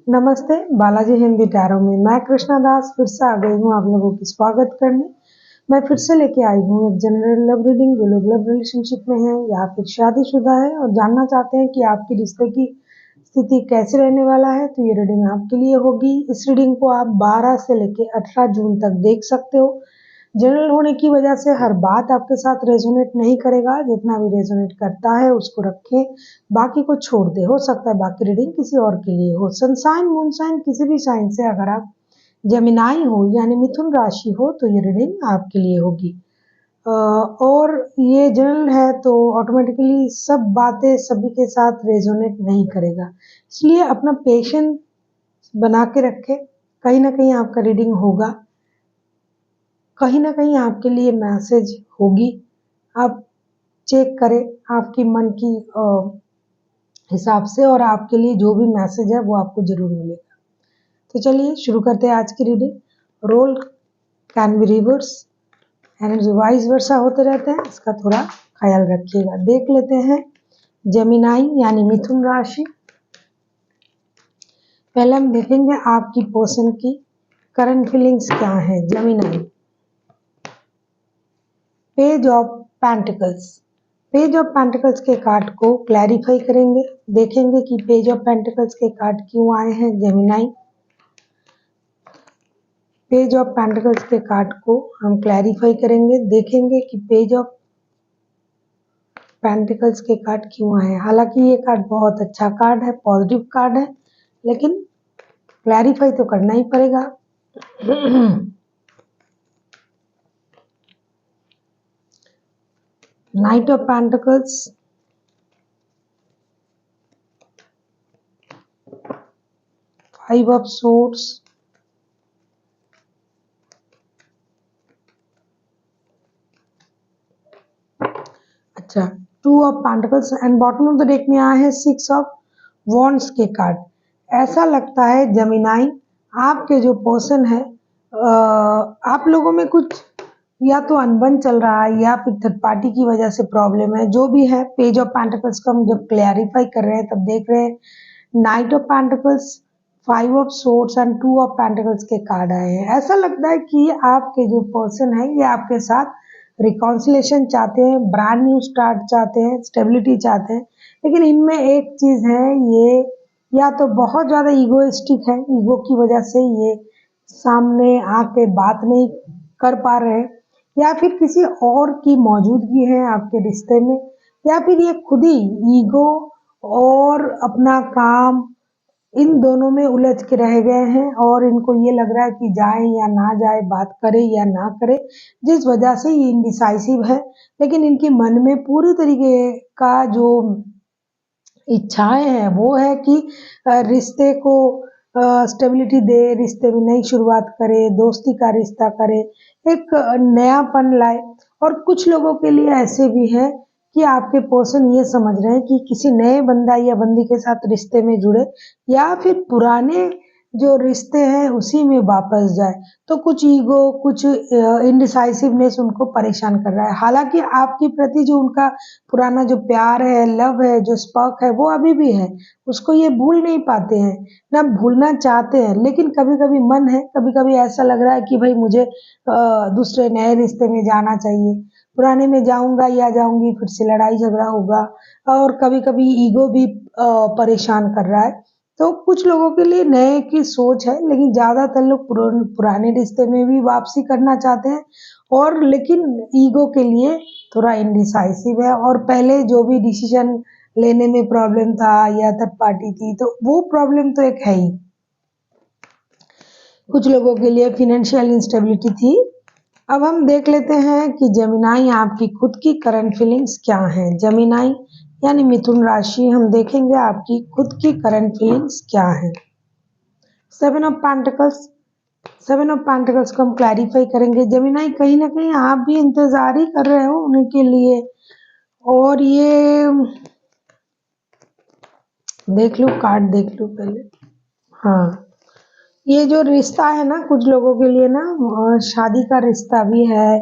नमस्ते, बालाजी हिंदी टैरो में मैं कृष्णा दास फिर से आ गई हूँ आप लोगों की स्वागत करने। मैं फिर से लेके आई हूँ एक जनरल लव रीडिंग जो लोग लव रिलेशनशिप में हैं या फिर शादीशुदा है और जानना चाहते हैं कि आपकी रिश्ते की स्थिति कैसे रहने वाला है, तो ये रीडिंग आपके लिए होगी। इस रीडिंग को आप 12 से लेके 18 जून तक देख सकते हो। जनरल होने की वजह से हर बात आपके साथ रेजोनेट नहीं करेगा, जितना भी रेजोनेट करता है उसको रखें, बाकी को छोड़ दे। हो सकता है बाकी रीडिंग किसी और के लिए हो। सन साइन मून साइन किसी भी साइन से अगर आप जेमिनाई हो यानी मिथुन राशि हो तो ये रीडिंग आपके लिए होगी। और ये जनरल है तो ऑटोमेटिकली सब बातें सभी के साथ रेजोनेट नहीं करेगा, इसलिए अपना पेशेंस बना के रखें। कहीं ना कहीं आपका रीडिंग होगा, कहीं ना कहीं आपके लिए मैसेज होगी। आप चेक करें आपकी मन की हिसाब से, और आपके लिए जो भी मैसेज है वो आपको जरूर मिलेगा। तो चलिए शुरू करते हैं आज की reading. Role can be reverse, energy wise वर्षा होते रहते हैं, इसका थोड़ा ख्याल रखिएगा। देख लेते हैं जेमिनाई यानी मिथुन राशि। पहले हम देखेंगे आपकी पर्सन की करंट फीलिंग्स क्या है। Gemini, page of pentacles. Page of pentacles के कार्ड को क्लैरिफाई करेंगे, देखेंगे कि पेज ऑफ पेंटिकल्स के कार्ड क्यों आए हैं। जेमिनाई, पेज ऑफ पेंटिकल्स के कार्ड को हम क्लैरिफाई करेंगे, देखेंगे कि पेज ऑफ पेंटिकल्स के कार्ड क्यों आए हैं। हालांकि ये कार्ड बहुत अच्छा कार्ड है, पॉजिटिव कार्ड है, लेकिन क्लैरिफाई तो करना ही पड़ेगा। Knight of pentacles, five of swords, अच्छा, two of pentacles and bottom of the deck में आए हैं सिक्स ऑफ वॉन्ड्स के कार्ड। ऐसा लगता है जेमिनाई आपके जो पर्सन है, आप लोगों में कुछ या तो अनबन चल रहा है या फिर थर्ड पार्टी की वजह से प्रॉब्लम है, जो भी है। पेज ऑफ पेंटिकल्स को हम जब क्लैरिफाई कर रहे हैं तब देख रहे हैं night of pentacles, five of swords and to of pentacles के कार्ड आए हैं। ऐसा लगता है कि आपके जो पर्सन है ये आपके साथ रिकॉन्सिलेशन चाहते हैं, ब्रांड न्यू स्टार्ट चाहते हैं, स्टेबिलिटी चाहते हैं, लेकिन इनमें एक चीज है, ये या तो बहुत ज्यादा ईगोइस्टिक है, ईगो की वजह से ये सामने आके बात नहीं कर पा रहे हैं, या फिर किसी और की मौजूदगी है आपके रिश्ते में, या फिर ये खुद ही ईगो और अपना काम इन दोनों में उलझ के रह गए हैं और इनको ये लग रहा है कि जाए या ना जाए, बात करे या ना करे, जिस वजह से ये इनडिसाइसिव है। लेकिन इनके मन में पूरी तरीके का जो इच्छाएं हैं वो है कि रिश्ते को स्टेबिलिटी दे, रिश्ते में नई शुरुआत करे, दोस्ती का रिश्ता करे, एक नयापन लाए। और कुछ लोगों के लिए ऐसे भी है कि आपके पर्सन ये समझ रहे हैं कि किसी नए बंदा या बंदी के साथ रिश्ते में जुड़े या फिर पुराने जो रिश्ते हैं उसी में वापस जाए। तो कुछ ईगो, कुछ इनडिसाइसिवनेस उनको परेशान कर रहा है। हालांकि आपके प्रति जो उनका पुराना जो प्यार है, लव है, जो स्पर्क है वो अभी भी है, उसको ये भूल नहीं पाते हैं, ना भूलना चाहते हैं। लेकिन कभी कभी मन है, कभी कभी ऐसा लग रहा है कि भाई मुझे दूसरे नए रिश्ते में जाना चाहिए, पुराने में जाऊंगा या जाऊंगी फिर से लड़ाई झगड़ा होगा। और कभी कभी ईगो भी परेशान कर रहा है। तो कुछ लोगों के लिए नए की सोच है, लेकिन ज्यादातर लोग पुराने रिश्ते में भी वापसी करना चाहते हैं, और लेकिन ईगो के लिए थोड़ा इनडिसाइसिव है। और पहले जो भी डिसीजन लेने में प्रॉब्लम था या थर्ड पार्टी थी, तो वो प्रॉब्लम तो एक है ही। कुछ लोगों के लिए फिनेंशियल इंस्टेबिलिटी थी। अब हम देख लेते हैं कि जेमिनाई आपकी खुद की करंट फीलिंग्स क्या हैं। जेमिनाई यानी मिथुन राशि, हम देखेंगे आपकी खुद की करंट फीलिंग्स क्या है। Seven of pentacles, seven of pentacles को हम क्लैरिफाई करेंगे। जेमिनाई, कहीं ना कहीं आप भी इंतजार ही कर रहे हो उनके लिए, और ये देख लो कार्ड, देख लो पहले। हाँ, ये जो रिश्ता है ना, कुछ लोगों के लिए ना शादी का रिश्ता भी है,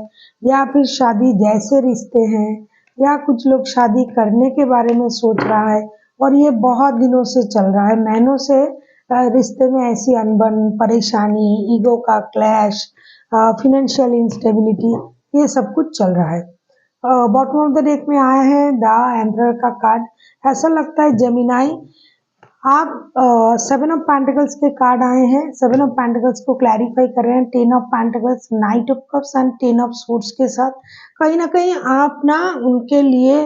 या फिर शादी जैसे रिश्ते हैं, या कुछ लोग शादी करने के बारे में सोच रहा है, और ये बहुत दिनों से चल रहा है, महीनों से रिश्ते में ऐसी अनबन, परेशानी, ईगो का क्लैश, फाइनेंशियल इंस्टेबिलिटी, ये सब कुछ चल रहा है। बॉटम ऑफ द डेक में आया है द एम्परर का कार्ड। ऐसा लगता है जेमिनाई आप सेवन ऑफ पेंटिकल्स के कार्ड आए हैं। सेवन ऑफ पेंटिकल्स को क्लैरिफाई कर रहे हैं ten of pentacles, night of cups and ten of suits के साथ। कहीं ना कहीं आप ना उनके लिए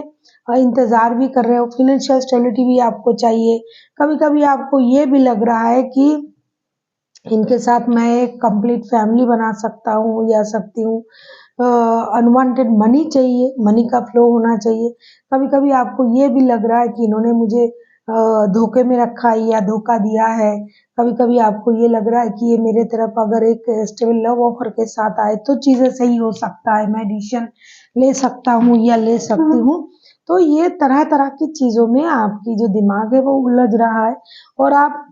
इंतजार भी कर रहे हो, फाइनेंशियल स्टेबिलिटी भी आपको चाहिए। कभी कभी आपको ये भी लग रहा है कि इनके साथ मैं एक कंप्लीट फैमिली बना सकता हूँ या सकती हूँ। अनवांटेड मनी चाहिए, मनी का फ्लो होना चाहिए। कभी कभी आपको ये भी लग रहा है कि इन्होंने मुझे धोखे में रखा है या धोखा दिया है। कभी कभी आपको ये लग रहा है कि ये मेरे तरफ अगर एक स्टेबल लव ऑफर के साथ आए तो चीज़ें सही हो सकता है, मैं डिसीजन ले सकता हूँ या ले सकती हूँ। तो ये तरह तरह की चीज़ों में आपकी जो दिमाग है वो उलझ रहा है और आप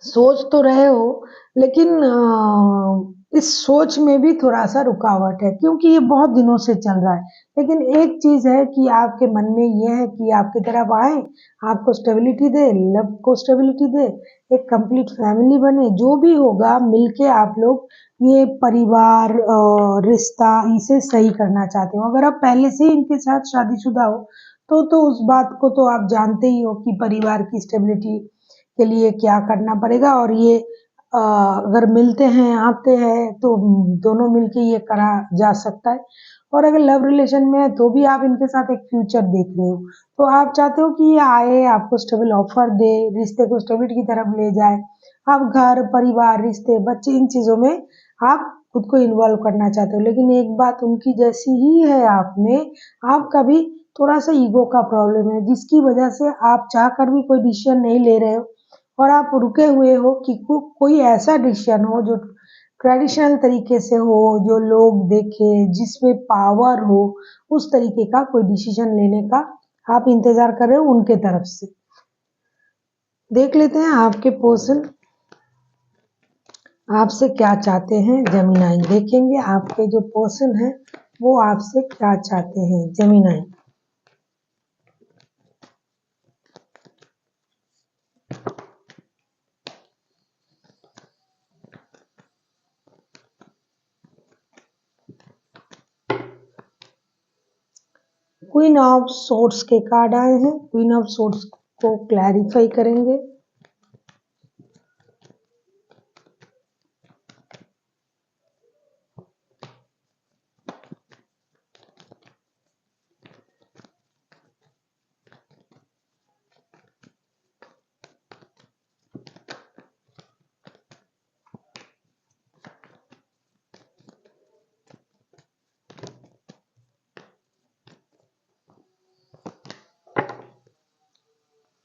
सोच तो रहे हो, लेकिन इस सोच में भी थोड़ा-सा रुकावट है क्योंकि ये बहुत दिनों से चल रहा है। लेकिन एक चीज़ है कि आपके मन में ये है कि आपकी तरफ आए, आपको स्टेबिलिटी दे, लव को स्टेबिलिटी दे, एक कंप्लीट फैमिली बने, जो भी होगा मिलके आप लोग ये परिवार रिश्ता इसे सही करना चाहते हो। अगर आप पहले से ही इनके साथ शादीशुदा हो, तो उस बात को तो आप जानते ही हो कि परिवार की स्टेबिलिटी के लिए क्या करना पड़ेगा और ये अगर मिलते हैं, आते हैं तो दोनों मिलके ये करा जा सकता है। और अगर लव रिलेशन में है तो भी आप इनके साथ एक फ्यूचर देख रहे हो। तो आप चाहते हो कि ये आए, आपको स्टेबल ऑफर दे, रिश्ते को स्टेबिलिटी की तरफ ले जाए। आप घर, परिवार, रिश्ते, बच्चे इन चीज़ों में आप खुद को इन्वॉल्व करना चाहते हो। लेकिन एक बात उनकी जैसी ही है आप में, आपका भी थोड़ा-सा ईगो का प्रॉब्लम है जिसकी वजह से आप चाहकर भी कोई डिसीजन नहीं ले रहे हो और आप रुके हुए हो कि कोई ऐसा डिसीजन हो जो ट्रेडिशनल तरीके से हो, जो लोग देखें, जिसमें पावर हो, उस तरीके का कोई डिसीजन लेने का आप इंतजार कर रहे हो उनके तरफ से। देख लेते हैं आपके पर्सन आपसे क्या चाहते हैं। जेमिनाई देखेंगे आपके जो पर्सन है वो आपसे क्या चाहते हैं। जेमिनाई क्वीन ऑफ सोर्ड्स के कार्ड आए हैं। क्वीन ऑफ सोर्ड्स को क्लैरिफाई करेंगे।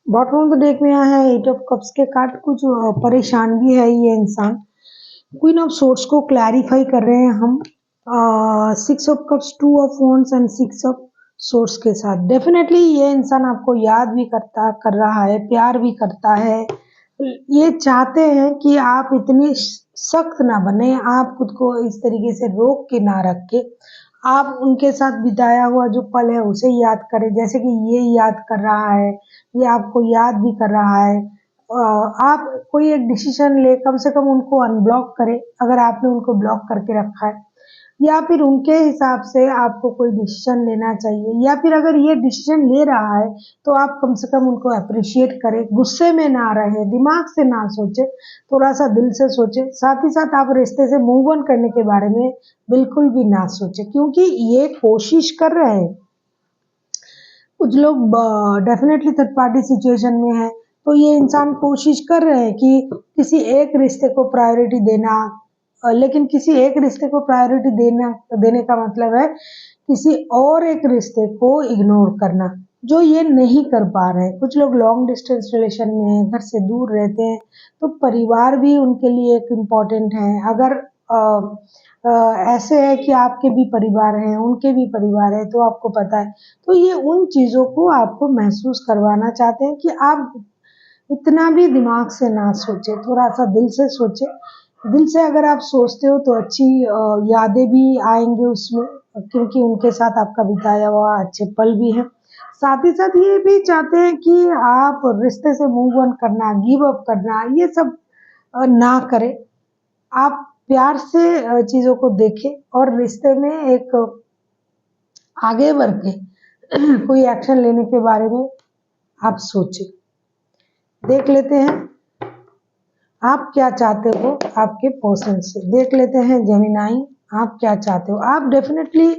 बॉटम ऑफ द डेक में आया है एट ऑफ कप्स के कार्ड। कुछ परेशान भी है ये इंसान। क्वीन ऑफ सोर्ड्स को क्लैरिफाई कर रहे हैं हम six of cups, two of wands and six of swords के साथ। डेफिनेटली ये इंसान आपको याद भी कर रहा है, प्यार भी करता है। ये चाहते हैं कि आप इतनी सख्त ना बने, आप खुद को इस तरीके से रोक के ना रखे। आप उनके साथ बिताया हुआ जो पल है उसे याद करें, जैसे कि ये याद कर रहा है, ये आपको याद भी कर रहा है। आप कोई एक डिसीजन ले, कम से कम उनको अनब्लॉक करें अगर आपने उनको ब्लॉक करके रखा है, या फिर उनके हिसाब से आपको कोई डिसीजन लेना चाहिए। या फिर अगर ये डिसीजन ले रहा है तो आप कम से कम उनको अप्रिशिएट करें, गुस्से में ना रहे, दिमाग से ना सोचे, थोड़ा सा दिल से सोचे। साथ ही साथ आप रिश्ते से मूव ऑन करने के बारे में बिल्कुल भी ना सोचे क्योंकि ये कोशिश कर रहे हैं। कुछ लोग डेफिनेटली थर्ड पार्टी सिचुएशन में है, तो ये इंसान कोशिश कर रहे हैं कि किसी एक रिश्ते को प्रायोरिटी देना। लेकिन किसी एक रिश्ते को प्रायोरिटी देने का मतलब है किसी और एक रिश्ते को इग्नोर करना, जो ये नहीं कर पा रहे हैं। कुछ लोग लॉन्ग डिस्टेंस रिलेशन में हैं, घर से दूर रहते हैं, तो परिवार भी उनके लिए एक इम्पॉर्टेंट है। अगर ऐसे है कि आपके भी परिवार हैं, उनके भी परिवार है, तो आपको पता है। तो ये उन चीज़ों को आपको महसूस करवाना चाहते हैं कि आप इतना भी दिमाग से ना सोचें, थोड़ा-सा दिल से सोचें। दिल से अगर आप सोचते हो तो अच्छी यादें भी आएँगी उसमें, क्योंकि उनके साथ आपका बिताया हुआ अच्छे पल भी हैं। साथ ही साथ ये भी चाहते हैं कि आप रिश्ते से मूव ऑन करना, गिव अप करना, ये सब ना करें। आप प्यार से चीज़ों को देखें और रिश्ते में एक आगे बढ़ के कोई एक्शन लेने के बारे में आप सोचें। देख लेते हैं आप क्या चाहते हो आपके पर्सन से। देख लेते हैं जेमिनाई, आप क्या चाहते हो। आप डेफिनेटली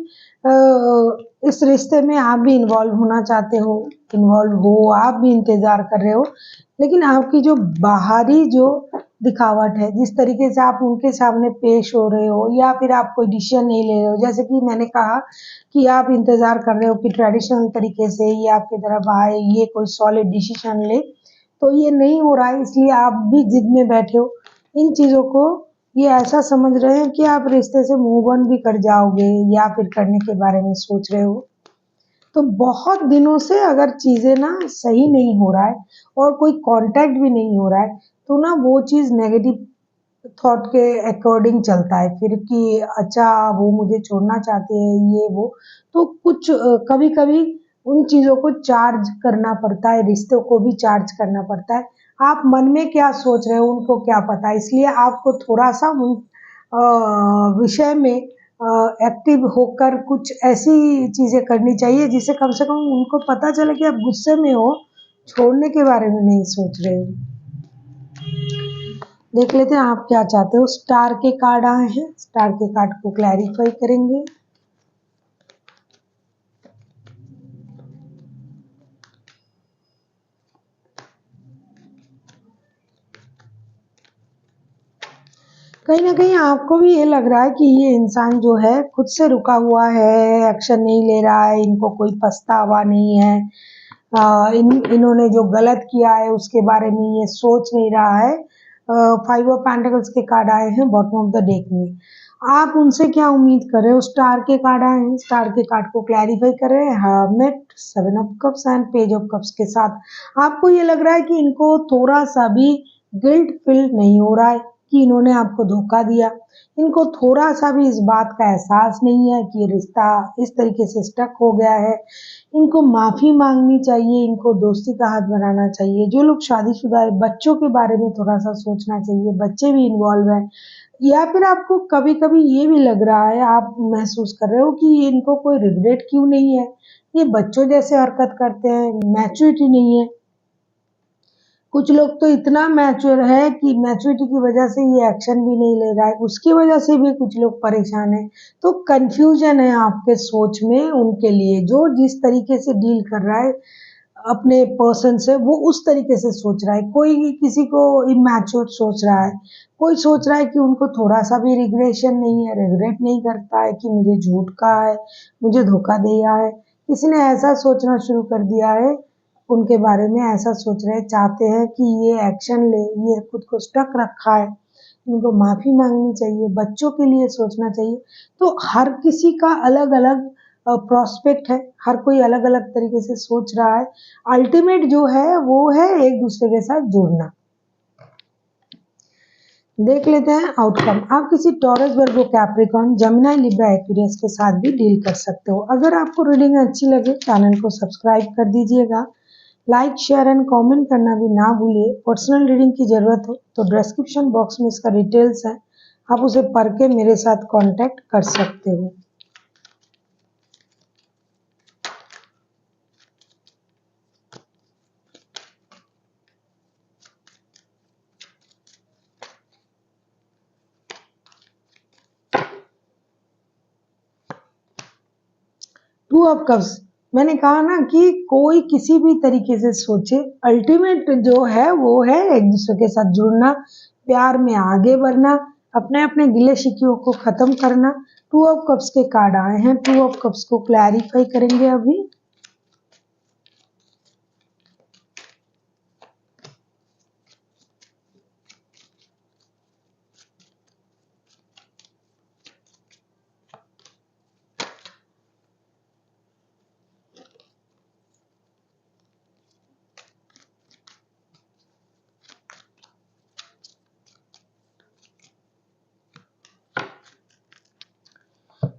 इस रिश्ते में आप भी इन्वॉल्व होना चाहते हो, इन्वॉल्व हो, आप भी इंतजार कर रहे हो, लेकिन आपकी जो बाहरी जो दिखावट है, जिस तरीके से आप उनके सामने पेश हो रहे हो या फिर आप कोई डिसीजन नहीं ले रहे हो, जैसे कि मैंने कहा कि आप इंतजार कर रहे हो कि ट्रेडिशनल तरीके से ये आपकी तरफ आए, ये कोई सॉलिड डिसीजन ले, तो ये नहीं हो रहा है, इसलिए आप भी जिद में बैठे हो। इन चीज़ों को ये ऐसा समझ रहे हैं कि आप रिश्ते से मूव ऑन भी कर जाओगे या फिर करने के बारे में सोच रहे हो। तो बहुत दिनों से अगर चीज़ें ना सही नहीं हो रहा है और कोई कांटेक्ट भी नहीं हो रहा है, तो ना वो चीज़ नेगेटिव थॉट के अकॉर्डिंग चलता है फिर कि अच्छा वो मुझे छोड़ना चाहते हैं, ये वो। तो कुछ कभी-कभी उन चीज़ों को चार्ज करना पड़ता है, रिश्तों को भी चार्ज करना पड़ता है। आप मन में क्या सोच रहे हो उनको क्या पता है, इसलिए आपको थोड़ा-सा उन विषय में एक्टिव होकर कुछ ऐसी चीज़ें करनी चाहिए जिससे कम से कम उनको पता चले कि आप गुस्से में हो, छोड़ने के बारे में नहीं सोच रहे हो। देख लेते हैं आप क्या चाहते हो। स्टार के कार्ड आए हैं, स्टार के कार्ड को क्लैरिफाई करेंगे। कहीं ना कहीं आपको भी ये लग रहा है कि ये इंसान जो है खुद से रुका हुआ है, एक्शन नहीं ले रहा है, इनको कोई पछतावा नहीं है, इन्होंने जो गलत किया है उसके बारे में ये सोच नहीं रहा है। 5 ऑफ पेंटिकल्स के कार्ड आए हैं बॉटम ऑफ द डेक में। आप उनसे क्या उम्मीद कर रहे हो। स्टार के कार्ड आए हैं, स्टार के कार्ड को क्लैरिफाई कर रहे हैं। Hermit, 7 of cups and page of cups के साथ आपको ये लग रहा है कि इनको थोड़ा सा भी गिल्ट फील नहीं हो रहा है कि इन्होंने आपको धोखा दिया। इनको थोड़ा सा भी इस बात का एहसास नहीं है कि ये रिश्ता इस तरीके से स्टक हो गया है। इनको माफ़ी मांगनी चाहिए, इनको दोस्ती का हाथ बनाना चाहिए। जो लोग शादीशुदा है, बच्चों के बारे में थोड़ा-सा सोचना चाहिए, बच्चे भी इन्वॉल्व हैं। या फिर आपको कभी-कभी ये भी लग रहा है, आप महसूस कर रहे हो कि इनको कोई रिग्रेट क्यों नहीं है, ये बच्चों जैसे हरकत करते हैं, मैच्योरिटी नहीं है। कुछ लोग तो इतना मैच्योर है कि मैच्योरिटी की वजह से ये एक्शन भी नहीं ले रहा है, उसकी वजह से भी कुछ लोग परेशान हैं। तो कन्फ्यूजन है आपके सोच में उनके लिए, जो जिस तरीके से डील कर रहा है अपने पर्सन से, वो उस तरीके से सोच रहा है। कोई किसी को इमैच्योर सोच रहा है, कोई सोच रहा है कि उनको थोड़ा-सा भी रिग्रेशन नहीं है, रिग्रेट नहीं करता है कि मुझे झूठ कहा है, मुझे धोखा दिया है। किसी ने ऐसा सोचना शुरू कर दिया है, उनके बारे में ऐसा सोच रहे चाहते हैं कि ये एक्शन ले, ये खुद को स्टक रखा है, इनको माफ़ी माँगनी चाहिए, बच्चों के लिए सोचना चाहिए। तो हर किसी का अलग-अलग प्रोस्पेक्ट है, हर कोई अलग-अलग तरीके से सोच रहा है। अल्टीमेट जो है वो है एक-दूसरे के साथ जुड़ना। देख लेते हैं आउटकम। आप किसी टॉरस, वर्गो, कैप्रिकॉर्न, जेमिनी, लिब्रा, एक्वेरियस के साथ भी डील कर सकते हो। अगर आपको रीडिंग अच्छी लगे चैनल को सब्सक्राइब कर दीजिएगा। लाइक, शेयर एंड कमेंट करना भी ना भूलिए। पर्सनल रीडिंग की ज़रूरत हो तो डिस्क्रिप्शन बॉक्स में इसका डिटेल्स है, आप उसे पढ़ के मेरे साथ कांटेक्ट कर सकते हो। टू ऑफ कप्स, मैंने कहा ना कि कोई किसी भी तरीके से सोचे, अल्टीमेट जो है वो है एक दूसरे के साथ जुड़ना, प्यार में आगे बढ़ना, अपने अपने गिले शिकवों को खत्म करना। टू ऑफ कप्स के कार्ड आए हैं, टू ऑफ कप्स को क्लैरिफाई करेंगे अभी।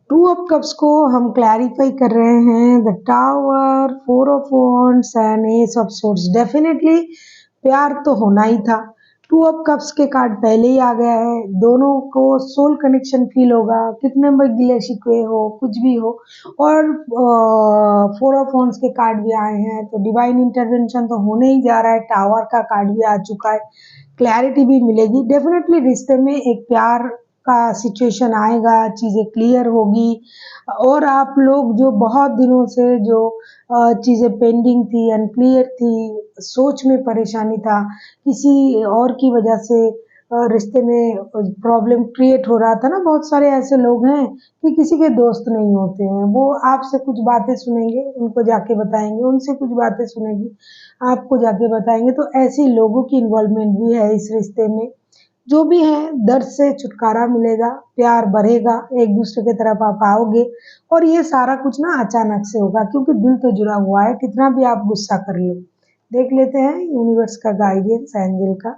टू ऑफ कप्स को हम क्लैरिफाई कर रहे हैं, the tower, four of wands and S of swords। Definitely प्यार तो होना ही था। टू ऑफ कप्स के कार्ड पहले ही आ गया है, दोनों को सोल कनेक्शन फील होगा, कितने में गिले शिकवे हो, कुछ भी हो। और फोर ऑफ wands के कार्ड भी आए हैं, तो डिवाइन इंटरवेंशन तो होने ही जा रहा है। टावर का कार्ड भी आ चुका है, क्लैरिटी भी मिलेगी। डेफिनेटली रिश्ते में एक प्यार का सिचुएशन आएगा, चीज़ें क्लियर होगी। और आप लोग जो बहुत दिनों से जो चीज़ें पेंडिंग थी, अनक्लियर थी, सोच में परेशानी था, किसी और की वजह से रिश्ते में प्रॉब्लम क्रिएट हो रहा था ना। बहुत सारे ऐसे लोग हैं कि किसी के दोस्त नहीं होते हैं, वो आपसे कुछ बातें सुनेंगे, उनको जाके बताएंगे, उनसे कुछ बातें सुनेंगी, आपको जाके बताएंगे। तो ऐसे लोगों की इन्वॉल्वमेंट भी है इस रिश्ते में। जो भी है, दर्द से छुटकारा मिलेगा, प्यार बढ़ेगा, एक दूसरे की तरफ आप आओगे। और ये सारा कुछ ना अचानक से होगा, क्योंकि दिल तो जुड़ा हुआ है, कितना भी आप गुस्सा कर लो। देख लेते हैं यूनिवर्स का गाइडेंस, एंजल का।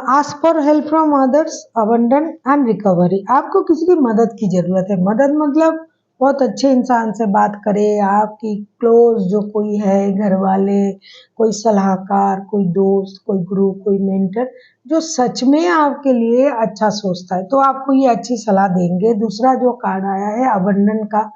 Ask for help from others, abandon and recovery. आपको किसी की मदद की जरूरत है। मदद मतलब बहुत अच्छे इंसान से बात करे, आपकी क्लोज जो कोई है, घर वाले, कोई सलाहकार, कोई दोस्त, कोई गुरु, कोई मेंटर, जो सच में आपके लिए अच्छा सोचता है, तो आपको ये अच्छी सलाह देंगे। दूसरा जो कार्ड आया है अबंडन का,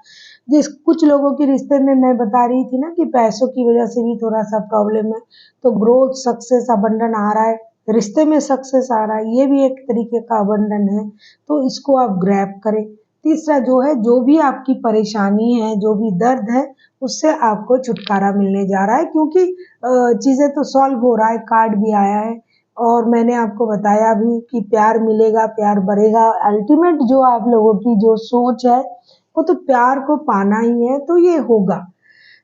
जिस कुछ लोगों के रिश्ते में मैं बता रही थी ना कि पैसों की वजह से भी थोड़ा सा प्रॉब्लम है, तो ग्रोथ, सक्सेस, अबंडन आ रहा है, रिश्ते में सक्सेस आ रहा है, ये भी एक तरीके का अबंडन है। तो इसको आप ग्रैब करें। तीसरा जो है, जो भी आपकी परेशानी है, जो भी दर्द है, उससे आपको छुटकारा मिलने जा रहा है, क्योंकि चीज़ें तो सॉल्व हो रहा है, कार्ड भी आया है। और मैंने आपको बताया भी कि प्यार मिलेगा, प्यार बढ़ेगा। अल्टीमेट जो आप लोगों की जो सोच है, वो तो प्यार को पाना ही है, तो ये होगा।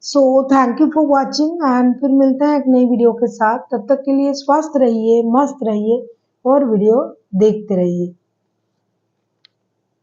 So thank you for watching, and फिर मिलते हैं एक नई वीडियो के साथ। तब तक के लिए स्वस्थ रहिए, मस्त रहिए और वीडियो देखते रहिए।